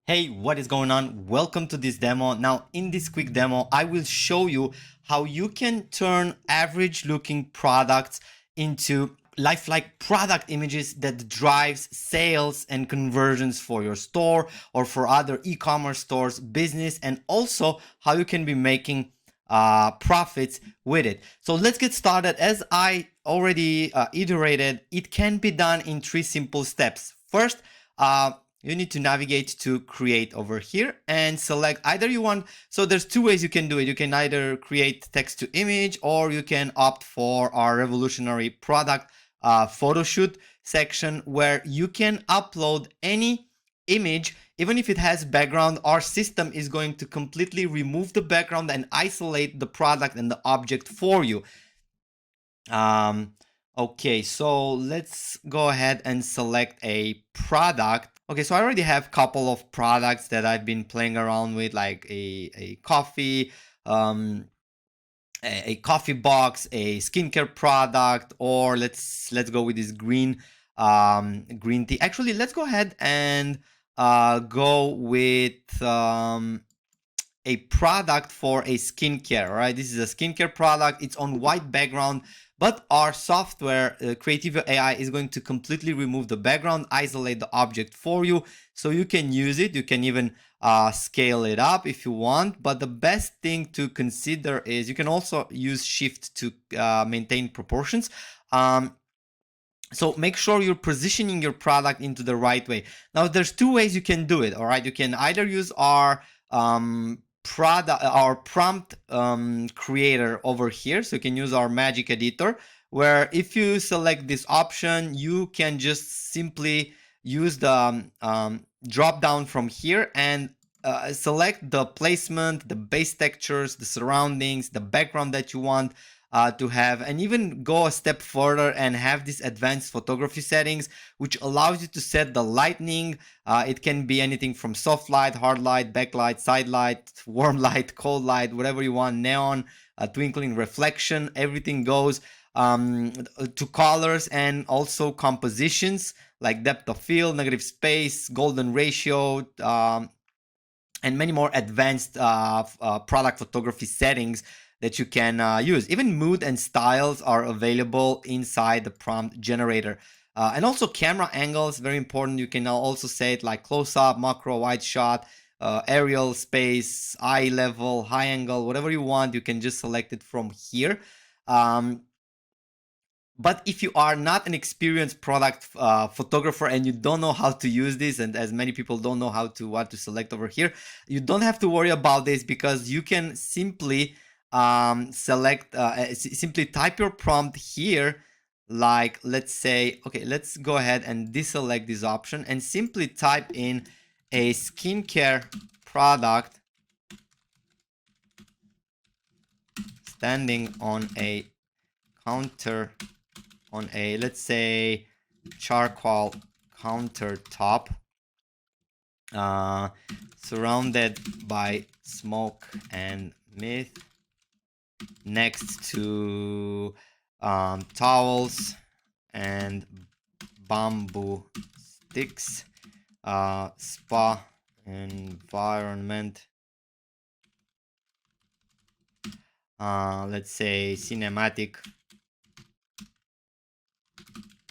Hey, what is going on? Welcome to this demo. Now, in this quick demo, I will show you how you can turn average looking products into lifelike product images that drives sales and conversions for your store or for other e-commerce stores, business, and also how you can be making profits with it. So let's get started. As I already iterated, it can be done in 3 simple steps. First, you need to navigate to create over here and select either you want. So there's 2 ways you can do it. You can either create text to image, or you can opt for our revolutionary product photo shoot section, where you can upload any image. Even if it has background, our system is going to completely remove the background and isolate the product and the object for you. Okay, so let's go ahead and select a product. Okay, so I already have a couple of products that I've been playing around with, like a coffee, a coffee box, a skincare product, or let's go with this green tea. Actually, let's go ahead and go with a product for a skincare. Right, this is a skincare product. It's on white background, but our software, Creativio AI, is going to completely remove the background, isolate the object for you, so you can use it. You can even scale it up if you want. But the best thing to consider is you can also use Shift to maintain proportions. So make sure you're positioning your product into the right way. Now, there's 2 ways you can do it. All right, you can either use our prompt creator over here. So you can use our magic editor, where if you select this option, you can just simply use the drop down from here and select the placement, the base textures, the surroundings, the background that you want to have, and even go a step further and have these advanced photography settings, which allows you to set the lighting. It can be anything from soft light, hard light, backlight, side light, warm light, cold light, whatever you want, neon, twinkling, reflection, everything goes. To colors and also compositions like depth of field, negative space, golden ratio, and many more advanced product photography settings that you can use. Even mood and styles are available inside the prompt generator. And also camera angles, very important. You can also say it like close up, macro, wide shot, aerial, space, eye level, high angle, whatever you want. You can just select it from here. But if you are not an experienced product photographer and you don't know how to use this, and as many people don't know what to select over here, you don't have to worry about this, because you can simply simply type your prompt here. Like, let's say, okay, let's go ahead and deselect this option and simply type in a skincare product standing on a counter on a, let's say, charcoal countertop, surrounded by smoke and mist, next to towels and bamboo sticks, spa environment, let's say cinematic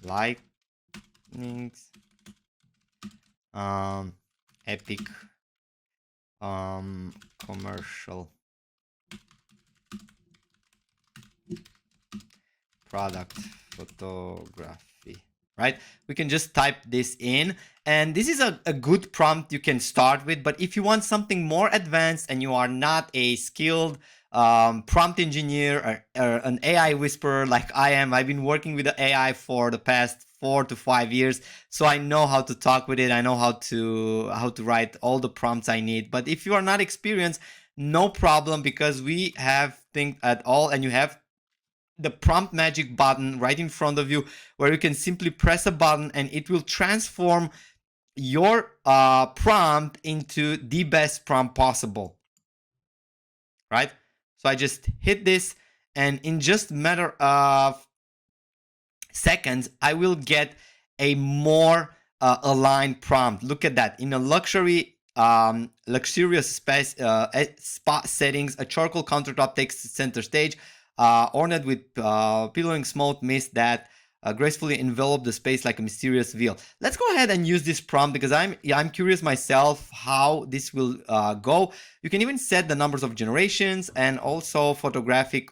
lightnings, epic commercial product photography. Right, we can just type this in, and this is a good prompt you can start with. But if you want something more advanced and you are not a skilled prompt engineer or an AI whisperer like I am, I've been working with the AI for the past 4 to 5 years, so I know how to talk with it. I know how to write all the prompts I need. But if you are not experienced, no problem, because we have Think at All, and you have the prompt magic button right in front of you, where you can simply press a button and it will transform your prompt into the best prompt possible. Right, so I just hit this, and in just a matter of seconds, I will get a more aligned prompt. Look at that. In a luxury luxurious space, spot settings. A charcoal countertop takes center stage, ornate with billowing smoke mist that gracefully envelop the space like a mysterious veil. Let's go ahead and use this prompt because I'm curious myself how this will go. You can even set the numbers of generations and also photographic.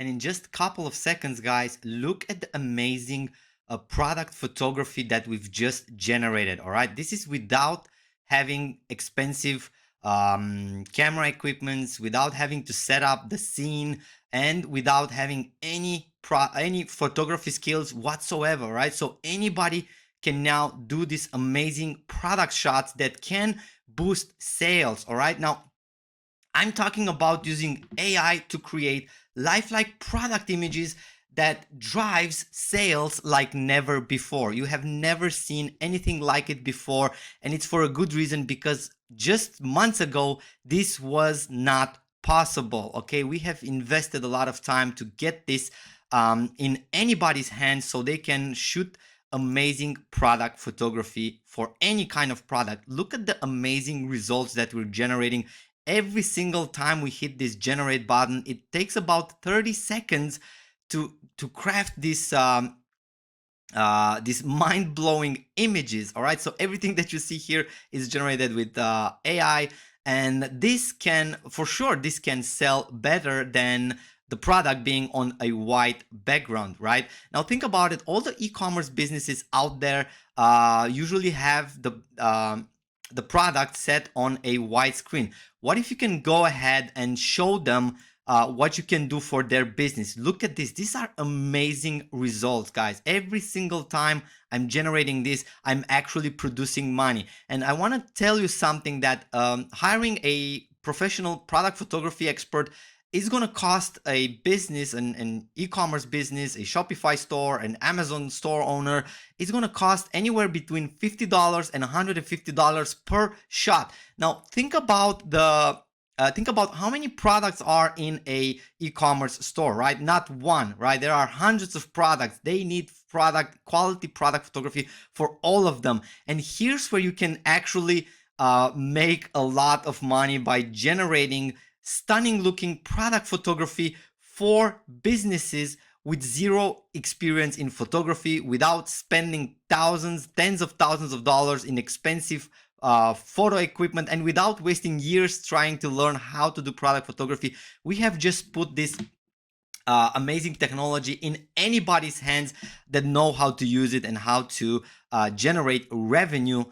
And in just a couple of seconds, guys, look at the amazing product photography that we've just generated. All right, this is without having expensive camera equipments, without having to set up the scene, and without having any photography skills whatsoever. Right, so anybody can now do these amazing product shots that can boost sales. All right, now I'm talking about using AI to create lifelike product images that drives sales like never before. You have never seen anything like it before, and it's for a good reason, because just months ago this was not possible. Okay, we have invested a lot of time to get this in anybody's hands so they can shoot amazing product photography for any kind of product. Look at the amazing results that we're generating every single time we hit this generate button. It takes about 30 seconds to craft these mind-blowing images. All right, so everything that you see here is generated with AI, and this can, for sure, this can sell better than the product being on a white background. Right now, think about it. All the e-commerce businesses out there usually have the product set on a white screen. What if you can go ahead and show them what you can do for their business? Look at this. These are amazing results, guys. Every single time I'm generating this, I'm actually producing money. And I want to tell you something, that hiring a professional product photography expert is going to cost a business, an e-commerce business, a Shopify store, an Amazon store owner, it's going to cost anywhere between $50 and $150 per shot. Now, think about how many products are in a e-commerce store, right? Not one, right? There are hundreds of products. They need quality product photography for all of them. And here's where you can actually make a lot of money by generating stunning looking product photography for businesses with zero experience in photography, without spending tens of thousands of dollars in expensive photo equipment, and without wasting years trying to learn how to do product photography. We have just put this amazing technology in anybody's hands that know how to use it and how to generate revenue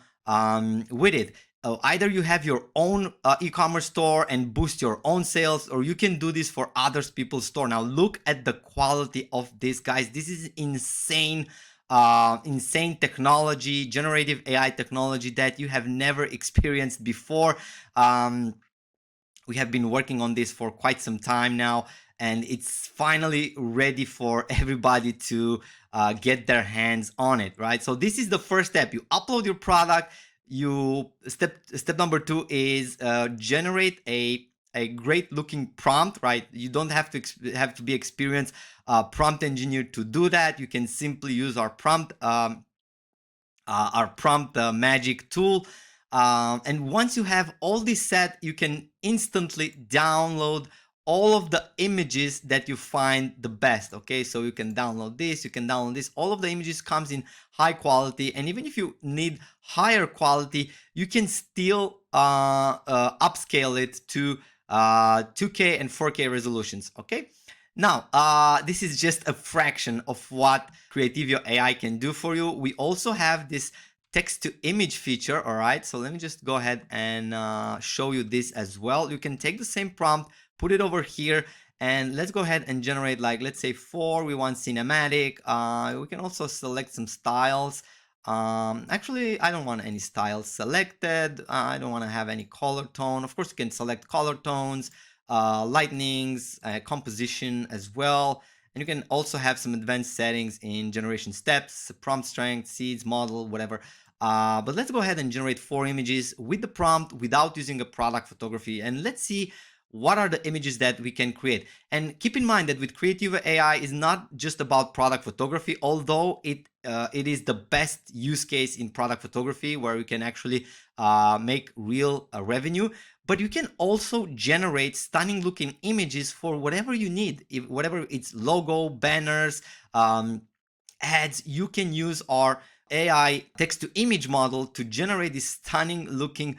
with it. Either you have your own e-commerce store and boost your own sales, or you can do this for other people's store. Now look at the quality of this, guys. This is insane. Insane technology, generative AI technology that you have never experienced before. We have been working on this for quite some time now, and it's finally ready for everybody to get their hands on it, right? So this is the first step. You upload your product. Step number 2 is generate a great looking prompt, right? You don't have to be experienced prompt engineer to do that. You can simply use our prompt magic tool. And once you have all this set, you can instantly download all of the images that you find the best. Okay, so you can download this, you can download this. All of the images comes in high quality, and even if you need higher quality, you can still upscale it to 2K and 4K resolutions. Okay, now this is just a fraction of what Creativio AI can do for you. We also have this text to image feature. All right, so let me just go ahead and show you this as well. You can take the same prompt, put it over here, and let's go ahead and generate, like, let's say we want cinematic. We can also select some styles. Actually, I don't want any styles selected. I don't want to have any color tone. Of course, you can select color tones, lightnings, composition as well. And you can also have some advanced settings in generation steps, prompt strength, seeds, model, whatever. But let's go ahead and generate 4 images with the prompt without using a product photography. And let's see what are the images that we can create. And keep in mind that with Creativio AI is not just about product photography, although it is the best use case in product photography where we can actually make real revenue. But you can also generate stunning looking images for whatever you need, whatever it's logo, banners, ads. You can use our AI text to image model to generate these stunning looking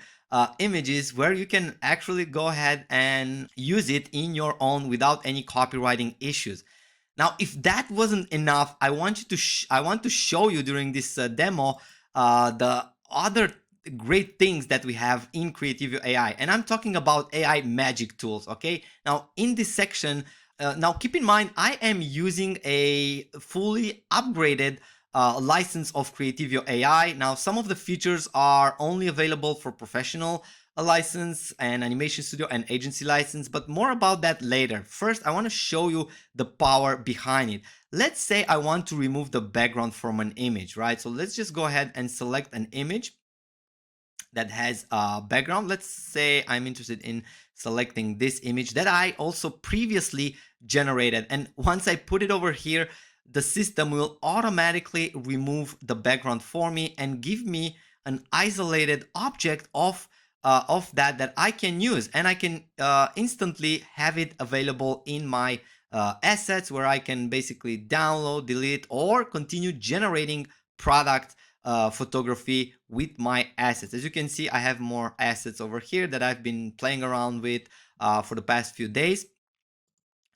images where you can actually go ahead and use it in your own without any copywriting issues. Now, if that wasn't enough, I want to show you during this demo the other great things that we have in Creativio AI, and I'm talking about AI magic tools. Okay, now in this section, now keep in mind I am using a fully upgraded license of Creativio AI. Now, some of the features are only available for professional license and animation studio and agency license, but more about that later. First, I want to show you the power behind it. Let's say I want to remove the background from an image, right? So let's just go ahead and select an image that has a background. Let's say I'm interested in selecting this image that I also previously generated. And once I put it over here, the system will automatically remove the background for me and give me an isolated object of that I can use, and I can instantly have it available in my assets, where I can basically download, delete, or continue generating product photography with my assets. As you can see, I have more assets over here that I've been playing around with for the past few days.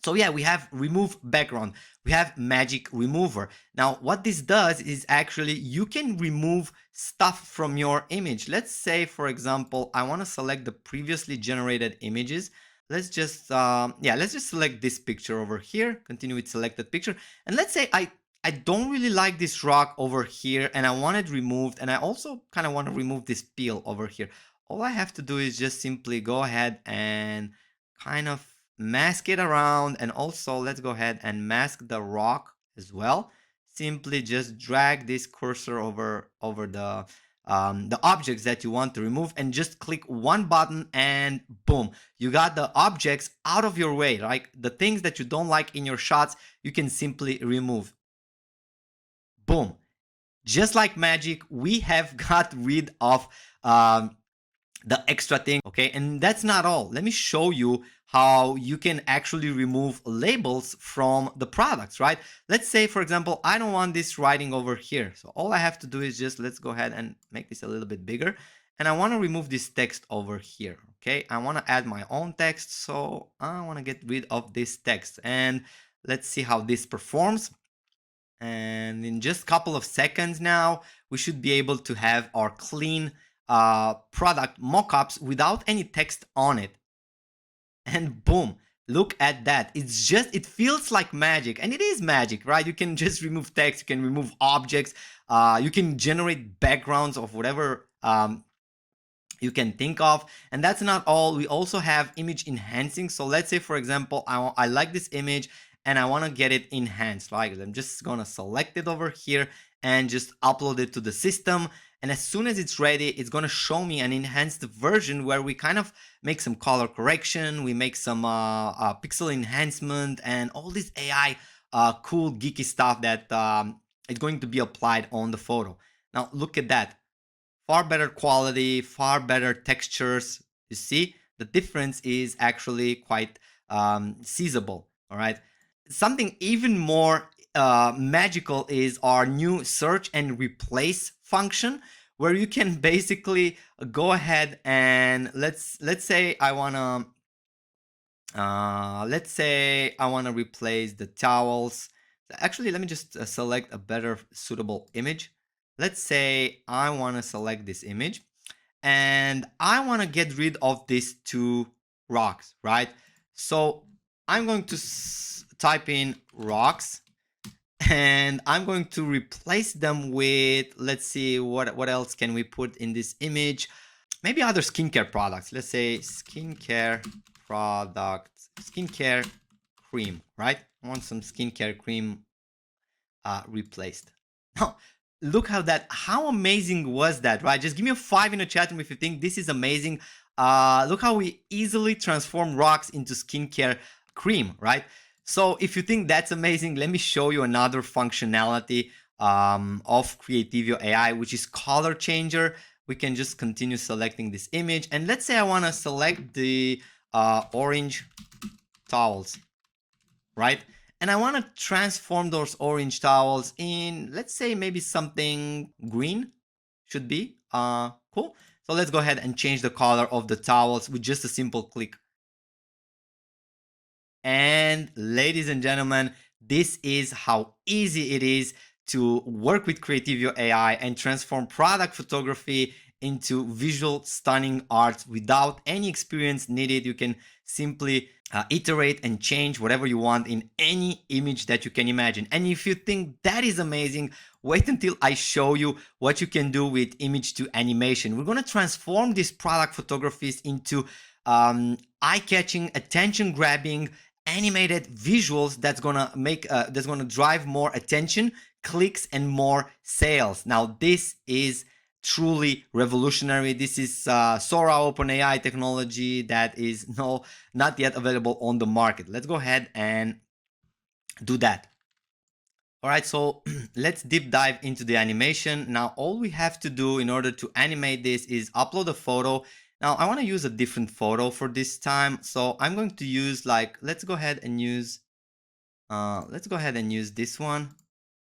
So yeah, we have remove background, we have magic remover. Now what this does is actually you can remove stuff from your image. Let's say, for example, I want to select the previously generated images. Let's just let's just select this picture over here, continue with selected picture, and let's say I don't really like this rock over here and I want it removed, and I also kind of want to remove this peel over here. All I have to do is just simply go ahead and kind of mask it around, and also let's go ahead and mask the rock as well. Simply just drag this cursor over the objects that you want to remove, and just click one button, and boom, you got the objects out of your way. Like the things that you don't like in your shots, you can simply remove. Boom, just like magic, we have got rid of the extra thing. Okay, and that's not all. Let me show you how you can actually remove labels from the products, right? Let's say, for example, I don't want this writing over here, so all I have to do is just, let's go ahead and make this a little bit bigger, and I want to remove this text over here. Okay, I want to add my own text, so I want to get rid of this text, and let's see how this performs. And in just a couple of seconds now, we should be able to have our clean product mockups without any text on it. And boom, look at that. It's just, it feels like magic, and it is magic, right? You can just remove text, you can remove objects, you can generate backgrounds of whatever you can think of. And that's not all. We also have image enhancing. So let's say, for example, I like this image and I want to get it enhanced. Like, I'm just going to select it over here and just upload it to the system. And as soon as it's ready, it's going to show me an enhanced version where we kind of make some color correction, we make some pixel enhancement, and all this AI cool geeky stuff that is going to be applied on the photo. Now look at that. Far better quality, far better textures. You see, the difference is actually quite seizable. All right. Something even more magical is our new search and replace function, where you can basically go ahead and let's say I wanna replace the towels. Actually, let me just select a better suitable image. Let's say I want to select this image and I want to get rid of these two rocks, right? So I'm going to type in rocks, and I'm going to replace them with, let's see, what else can we put in this image? Maybe other skincare products. Let's say skincare products, skincare cream, right? I want some skincare cream replaced. Now, look how amazing was that, right? Just give me a 5 in the chat room if you think this is amazing. look how we easily transform rocks into skincare cream, right? So if you think that's amazing, let me show you another functionality of Creativio AI, which is color changer. We can just continue selecting this image. And let's say I want to select the orange towels, right? And I want to transform those orange towels in, let's say, maybe something green should be. Cool. So let's go ahead and change the color of the towels with just a simple click. And ladies and gentlemen, this is how easy it is to work with Creativio AI and transform product photography into visual stunning art without any experience needed. You can simply iterate and change whatever you want in any image that you can imagine. And if you think that is amazing, wait until I show you what you can do with image to animation. We're going to transform these product photographies into eye-catching, attention-grabbing, animated visuals that's gonna drive more attention, clicks, and more sales. Now, this is truly revolutionary. This is Sora OpenAI technology that is not yet available on the market. Let's go ahead and do that. All right, so let's deep dive into the animation. Now, all we have to do in order to animate this is upload a photo. Now, I want to use a different photo for this time. So I'm going to use let's go ahead and use this one.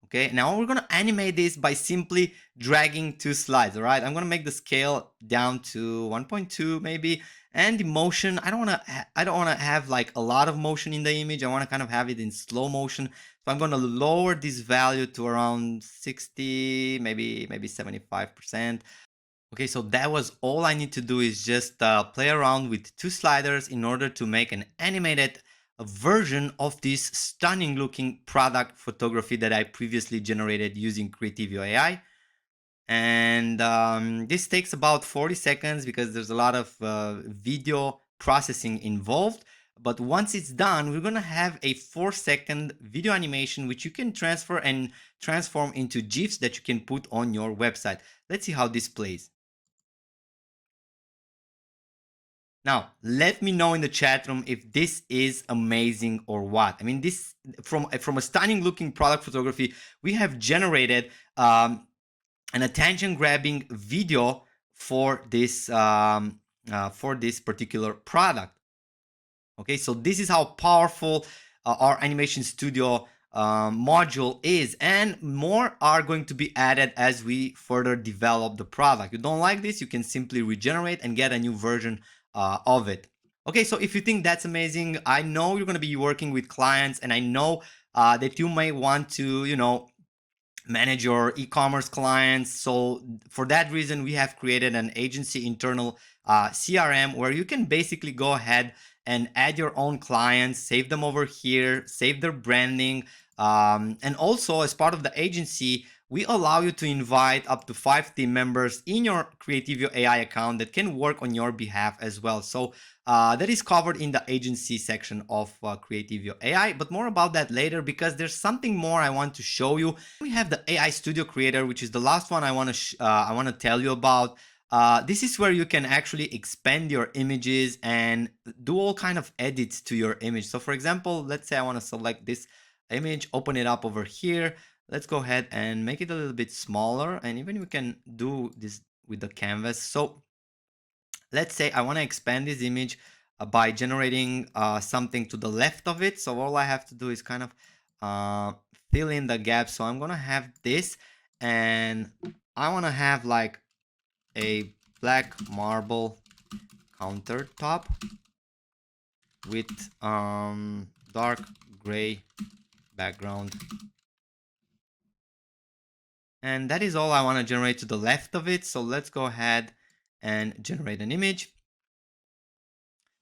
Okay, now we're gonna animate this by simply dragging two slides. All right, I'm gonna make the scale down to 1.2 maybe, and the motion, I don't wanna have like a lot of motion in the image. I wanna kind of have it in slow motion. So I'm gonna lower this value to around 60, maybe 75%. Okay, so that was all I need to do is just play around with two sliders in order to make an animated version of this stunning looking product photography that I previously generated using Creativio AI. And this takes about 40 seconds because there's a lot of video processing involved. But once it's done, we're gonna have a 4-second video animation which you can transfer and transform into GIFs that you can put on your website. Let's see how this plays. Now, let me know in the chat room if this is amazing or what. I mean, this from a stunning looking product photography, we have generated an attention-grabbing video for this particular product. Okay, so this is how powerful our animation studio module is, and more are going to be added as we further develop the product. You don't like this, you can simply regenerate and get a new version of it. Okay, so if you think that's amazing, I know you're going to be working with clients, and I know that you may want to, manage your e-commerce clients. So for that reason, we have created an agency internal CRM where you can basically go ahead and add your own clients, save them over here, save their branding. And also, as part of the agency, we allow you to invite up to 5 team members in your Creativio AI account that can work on your behalf as well. So that is covered in the agency section of Creativio AI, but more about that later because there's something more I want to show you. We have the AI Studio Creator, which is the last one I want to tell you about. This is where you can actually expand your images and do all kind of edits to your image. So for example, let's say I want to select this image, open it up over here. Let's go ahead and make it a little bit smaller, and even we can do this with the canvas. So let's say I want to expand this image by generating something to the left of it. So all I have to do is kind of fill in the gap. So I'm going to have this, and I want to have like a black marble countertop with dark gray background. And that is all I want to generate to the left of it. So let's go ahead and generate an image.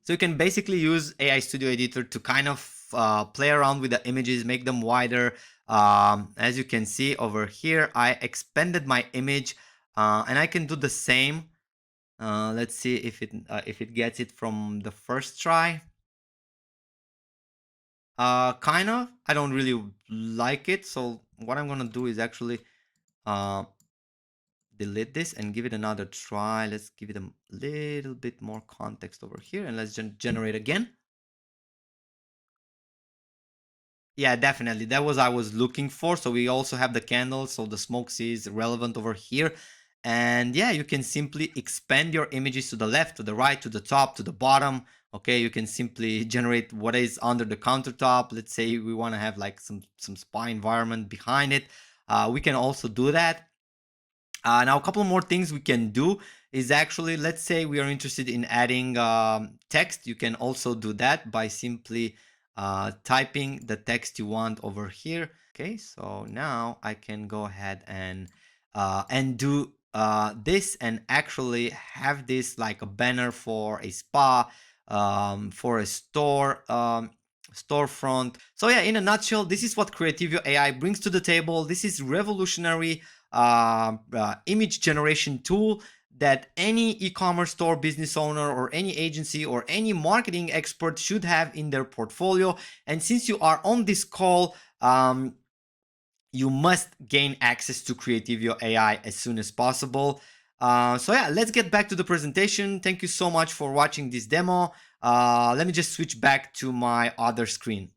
So you can basically use AI Studio Editor to kind of play around with the images, make them wider. As you can see over here, I expanded my image, and I can do the same. Let's see if it gets it from the first try. Kind of. I don't really like it. So what I'm gonna do is actually delete this and give it another try. Let's give it a little bit more context over here, and let's generate again. Yeah, definitely. That was I was looking for. So we also have the candle. So the smoke is relevant over here. And yeah, you can simply expand your images to the left, to the right, to the top, to the bottom. Okay, you can simply generate what is under the countertop. Let's say we want to have like some spa environment behind it. We can also do that. Now, a couple more things we can do is actually, let's say we are interested in adding text. You can also do that by simply typing the text you want over here. Okay, so now I can go ahead and do this and actually have this like a banner for a spa, for a store. Storefront. So yeah, in a nutshell, this is what Creativio AI brings to the table. This is revolutionary image generation tool that any e-commerce store business owner or any agency or any marketing expert should have in their portfolio. And since you are on this call, you must gain access to Creativio AI as soon as possible. So yeah, let's get back to the presentation. Thank you so much for watching this demo. Let me just switch back to my other screen.